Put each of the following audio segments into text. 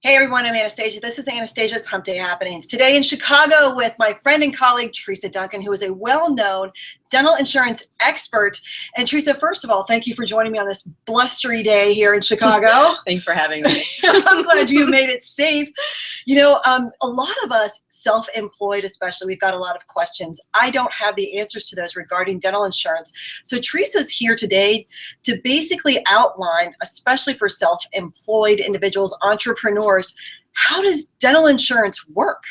Hey everyone, I'm Anastasia. This is Anastasia's Hump Day Happenings. Today in Chicago with my friend and colleague, Turchetta Duncan, who is a well-known dental insurance expert. And Teresa, first of all, thank you for joining me on this blustery day here in Chicago. Thanks for having me. I'm glad you made it safe. You know, a lot of us self-employed especially, we've got a lot of questions. I don't have the answers to those regarding dental insurance. So Teresa's here today to basically outline, especially for self-employed individuals, entrepreneurs, how does dental insurance work?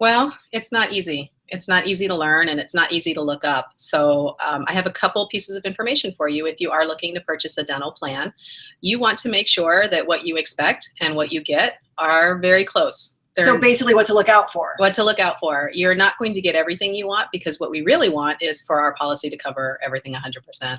Well, it's not easy. It's not easy to learn, and it's not easy to look up. So I have a couple pieces of information for you. If you are looking to purchase a dental plan, you want to make sure that what you expect and what you get are very close. So basically what to look out for. What to look out for. You're not going to get everything you want, because what we really want is for our policy to cover everything 100%,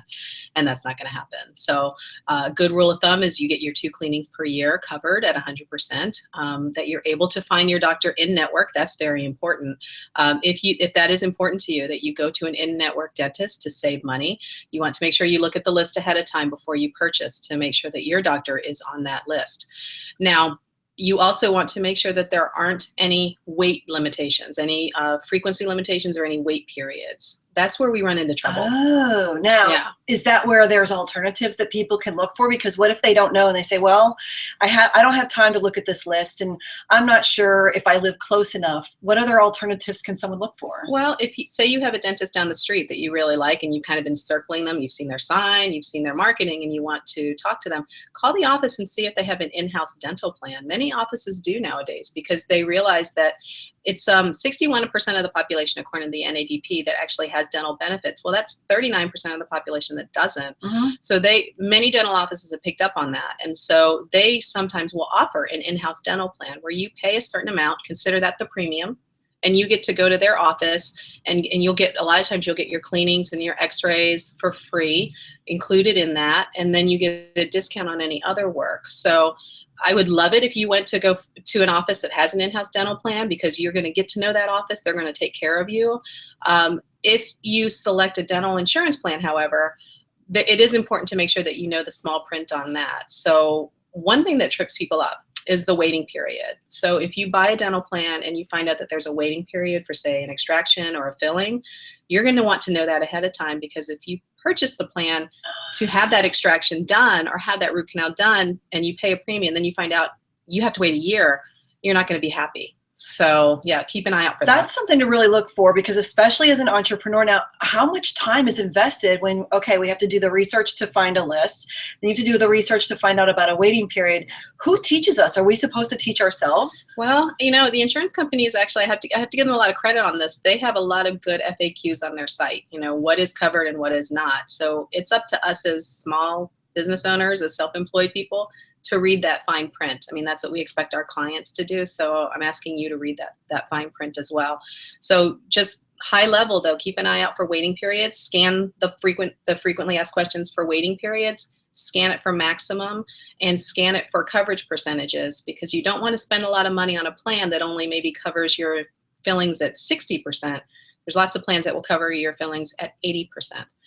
and that's not going to happen. So a good rule of thumb is you get your 2 cleanings per year covered at 100%, that you're able to find your doctor in-network. That's very important. If that is important to you, that you go to an in-network dentist to save money, you want to make sure you look at the list ahead of time before you purchase to make sure that your doctor is on that list. Now, you also want to make sure that there aren't any weight limitations, any frequency limitations, or any wait periods. That's where we run into trouble. Oh, now, Is that where there's alternatives that people can look for? Because what if they don't know and they say, well, I don't have time to look at this list, and I'm not sure if I live close enough. What other alternatives can someone look for? Well, if you say you have a dentist down the street that you really like, and you've kind of been circling them, you've seen their sign, you've seen their marketing, and you want to talk to them, call the office and see if they have an in-house dental plan. Many offices do nowadays, because they realize that it's 61% of the population, according to the NADP, that actually has dental benefits. Well, that's 39% of the population that doesn't. Mm-hmm. So many dental offices have picked up on that. And so they sometimes will offer an in-house dental plan where you pay a certain amount, consider that the premium, and you get to go to their office, and you'll get, a lot of times you'll get your cleanings and your x-rays for free included in that. And then you get a discount on any other work. So I would love it if you went to go to an office that has an in-house dental plan, because you're going to get to know that office. They're going to take care of you. If you select a dental insurance plan, however, it is important to make sure that you know the small print on that. So one thing that trips people up is the waiting period. So if you buy a dental plan and you find out that there's a waiting period for, say, an extraction or a filling, you're going to want to know that ahead of time, because if you purchase the plan to have that extraction done or have that root canal done and you pay a premium, then you find out you have to wait a year, you're not going to be happy. So yeah, keep an eye out for that. That's something to really look for, because especially as an entrepreneur now, how much time is invested when, okay, we have to do the research to find a list. Then you have to do the research to find out about a waiting period. Who teaches us? Are we supposed to teach ourselves? Well, you know, the insurance companies actually, I have to give them a lot of credit on this. They have a lot of good FAQs on their site, you know, what is covered and what is not. So it's up to us as small business owners, as self-employed people, to read that fine print. I mean, that's what we expect our clients to do. So I'm asking you to read that fine print as well. So just high level though, keep an eye out for waiting periods. Scan the frequently asked questions for waiting periods. Scan it for maximum, and scan it for coverage percentages, because you don't want to spend a lot of money on a plan that only maybe covers your fillings at 60%. There's lots of plans that will cover your fillings at 80%.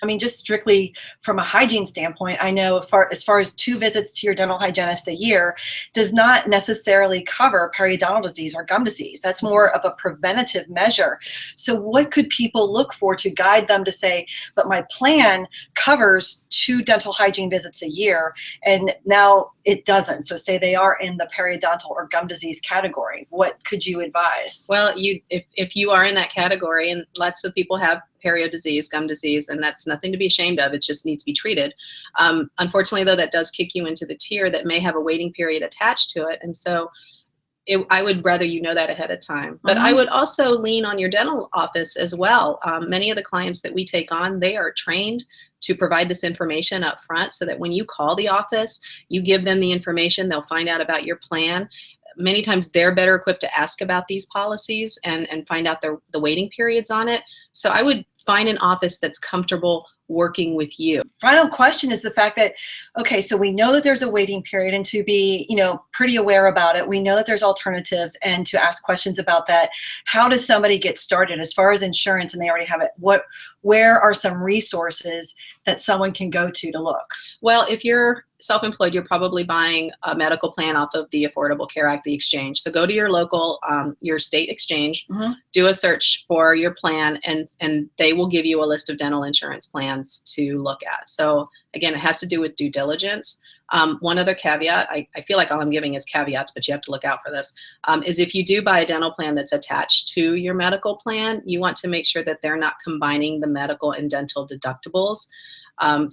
I mean, just strictly from a hygiene standpoint, I know as far as 2 visits to your dental hygienist a year does not necessarily cover periodontal disease or gum disease. That's more of a preventative measure. So what could people look for to guide them to say, but my plan covers 2 dental hygiene visits a year, and now it doesn't. So say they are in the periodontal or gum disease category. What could you advise? Well, if you are in that category, and lots of people have perio disease, gum disease, and that's nothing to be ashamed of. It just needs to be treated. Unfortunately, though, that does kick you into the tier that may have a waiting period attached to it. And so I would rather you know that ahead of time. But I would also lean on your dental office as well. Many of the clients that we take on, they are trained to provide this information up front, so that when you call the office, you give them the information, they'll find out about your plan. Many times they're better equipped to ask about these policies and find out the waiting periods on it. So I would find an office that's comfortable working with you. Final question is the fact that, okay, so we know that there's a waiting period, and to be, you know, pretty aware about it. We know that there's alternatives, and to ask questions about that. How does somebody get started as far as insurance and they already have it? Where are some resources that someone can go to look? Well, if you're self-employed, you're probably buying a medical plan off of the Affordable Care Act, the exchange. So go to your local, your state exchange, do a search for your plan, and they will give you a list of dental insurance plans to look at. So again, it has to do with due diligence. One other caveat, I feel like all I'm giving is caveats, but you have to look out for this, is if you do buy a dental plan that's attached to your medical plan, you want to make sure that they're not combining the medical and dental deductibles.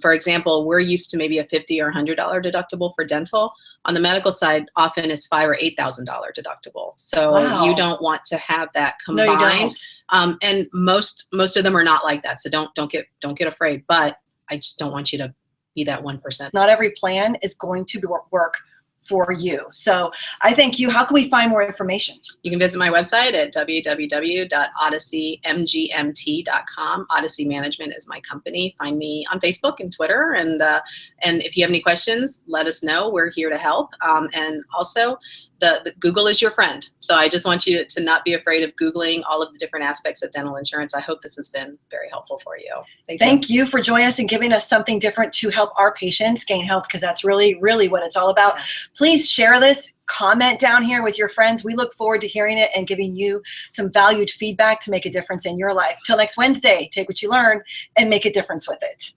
For example, we're used to maybe a $50 or $100 deductible for dental. On the medical side, often it's $5,000 or $8,000 deductible. So Wow. you don't want to have that combined. No, you don't. And most of them are not like that. So don't get afraid. But I just don't want you to be that 1%. Not every plan is going to work for you. So I thank you. How can we find more information? You can visit my website at www.odysseymgmt.com. Odyssey Management is my company. Find me on Facebook and Twitter. And if you have any questions, let us know. We're here to help. And also, the Google is your friend. So I just want you to not be afraid of Googling all of the different aspects of dental insurance. I hope this has been very helpful for you. Thank you for joining us and giving us something different to help our patients gain health, because that's really, really what it's all about. Yeah. Please share this, comment down here with your friends. We look forward to hearing it and giving you some valued feedback to make a difference in your life. Till next Wednesday, take what you learn and make a difference with it.